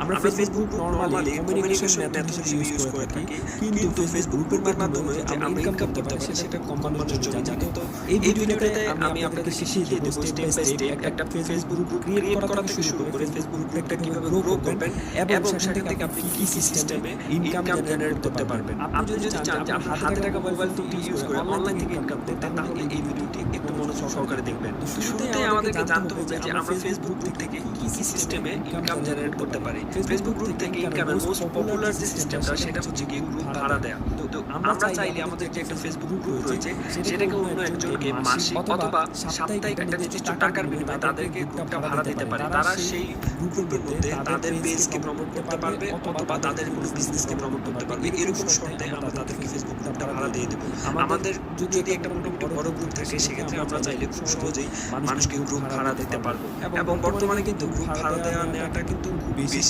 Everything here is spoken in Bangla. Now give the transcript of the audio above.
আমরা Facebook group normally communication method হিসেবে ইউজ করে থাকি, কিন্তু ফেসবুক গ্রুপের মাধ্যমে যে আমরা ইনকাম করতে পারি সেটা কম মানুষের জন্য জানি। তো এই ভিডিওতে আমি আপনাদেরকে শিখিয়ে দেবো স্টেপ বাই স্টেপ একটা ফেসবুক গ্রুপ ক্রিয়েট করা থেকে শুরু করে ফেসবুক গ্রুপটা কিভাবে গ্রো করবেন এবং সেখান থেকে আপনি কি সিস্টেমে ইনকাম জেনারেট করতে পারবেন। আপনি যদি চান যে আপনার হাতে থাকা মোবাইল ফোনটি ইউজ করে অনলাইন থেকে ইনকাম করতে, তাহলে এই ভিডিওটি একটু মনোযোগ সহকারে দেখবেন। তো শুরুতেই আমাদেরকে জানতে হবে যে আমরা ফেসবুক গ্রুপ থেকে কি সিস্টেমে ইনকাম জেনারেট করতে পারি। ফেসবুক গ্রুপ থেকে ইনকামের মোস্ট পপুলার যে সিস্টেমটা সেটা হচ্ছে কি গ্রুপ ভাড়া দেয়া। তো আমরা চাইলে আমাদের যে একটা ফেসবুক গ্রুপ রয়েছে সেটাকে অন্য একজনকে মাসিক অথবা সাপ্তাহিক একটা নির্দিষ্ট টাকার বিনিময়ে তাদেরকে গ্রুপটা ভাড়া দিতে পারে। তারা সেই গ্রুপের মধ্যে তাদের পেজকে প্রমোট করতে পারবে অথবা তাদের কোনো বিজনেসকে প্রমোট করতে পারবে। এরকম শর্তে আমরা তাদেরকে ফেসবুক গ্রুপটা ভাড়া দিয়ে দেবো। আমাদের যদি একটা মোটামুটি বড় গ্রুপ থাকে সেক্ষেত্রে আমরা চাইলে খুব সহজেই মানুষকে গ্রুপ ভাড়া দিতে পারবো। এবং বর্তমানে কিন্তু গ্রুপ ভাড়া দেওয়া নেওয়াটা কিন্তু খুব বেশি